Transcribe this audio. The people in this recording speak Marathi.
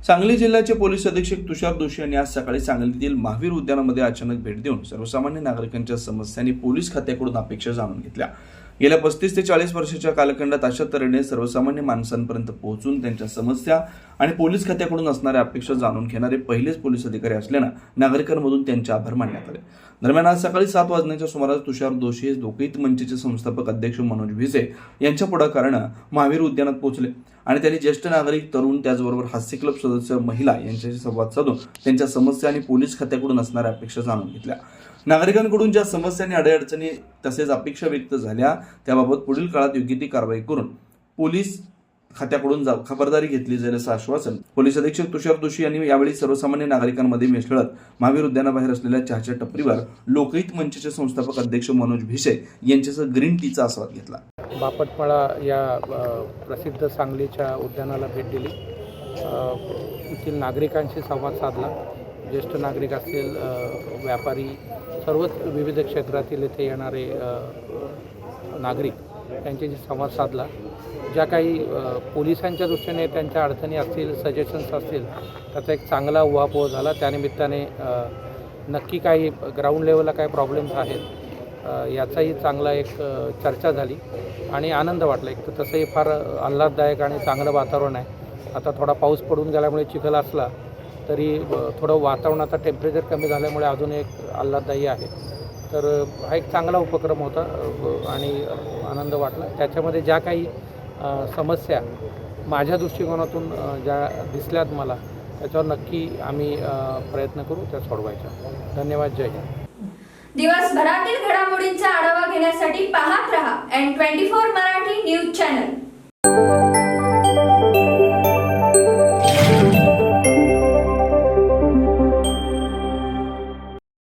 सांगली जिल्ह्याचे पोलीस अधीक्षक तुषार दोशी यांनी आज सकाळी सांगलीतील महावीर उद्यानामध्ये अचानक भेट देऊन सर्वसामान्य नागरिकांच्या समस्यांनी पोलीस खात्याकडून अपेक्षा जाणून घेतल्या। गेल्या 35 ते 40 वर्षाच्या कालखंडात अशा तऱ्हेने सर्वसामान्य माणसांपर्यंत पोहोचून त्यांच्या समस्या आणि पोलीस खात्याकडून असणाऱ्या अपेक्षा जाणून घेणारे पहिलेच पोलीस अधिकारी असल्यानं नागरिकांमधून त्यांचे आभार मानण्यात आले। दरम्यान आज सकाळी 7 वाजण्याच्या सुमारास तुषार दोशी हे लोकहित मंचचे संस्थापक अध्यक्ष मनोज भिसे यांच्या पुढाकारानं महावीर उद्यानात पोहोचले आणि त्यांनी ज्येष्ठ नागरिक, तरुण, त्याचबरोबर हास्य क्लब सदस्य, महिला यांच्याशी संवाद साधून त्यांच्या समस्या आणि पोलीस खात्याकडून असणाऱ्या अपेक्षा जाणून घेतल्या। नागरिकांकडून ज्या समस्या आणि अडचणी तसेच अपेक्षा व्यक्त झाल्या त्याबाबत पुढील काळात योग्य ती कारवाई करून पोलीस खात्याकडून खबरदारी घेतली जाईल असं आश्वासन पोलीस अधीक्षक तुषार दोशी यांनी यावेळी सर्वसामान्य नागरिकांमध्ये मिसळत महावीर उद्यानाबाहेर असलेल्या चहाच्या टपरीवर लोकहित मंचचे संस्थापक अध्यक्ष मनोज भिसे यांच्यासह ग्रीन टीचा आस्वाद घेतला। बापटमाळा या प्रसिद्ध सांगलीच्या उद्यानाला भेट दिली। येथील नागरिकांशी संवाद साधला। ज्येष्ठ नागरिक असतील, व्यापारी, सर्वच विविध क्षेत्रातील येथे येणारे नागरिक त्यांच्याशी संवाद साधला। ज्या काही पोलिसांच्या दृष्टीने त्यांच्या अडचणी असतील, सजेशन्स असतील, त्याचा एक चांगला उहापोह झाला। त्यानिमित्ताने नक्की काही ग्राउंड लेवलला काय प्रॉब्लेम्स आहेत याचाही चांगला एक चर्चा झाली आणि आनंद वाटला। एक तर तसंही फार आल्हाददायक आणि चांगलं वातावरण आहे। आता थोडा पाऊस पडून गेल्यामुळे चिखल असला तरी थोडं वातावरणाचा टेम्परेचर कमी झाल्यामुळे अजून एक आल्हाददायी आहे। तर हा एक चांगला उपक्रम होता आणि आनंद वाटला। त्याच्यामध्ये ज्या काही समस्या माझ्या दृष्टिकोनातून ज्या दिसल्यात मला त्याच्यावर नक्की आम्ही प्रयत्न करू त्या सोडवायच्या। धन्यवाद। जय हिंद। दिवसभरातील घडामोडींचा आढावा घेण्यासाठी पाहत रहा N24 मराठी न्यूज चॅनल।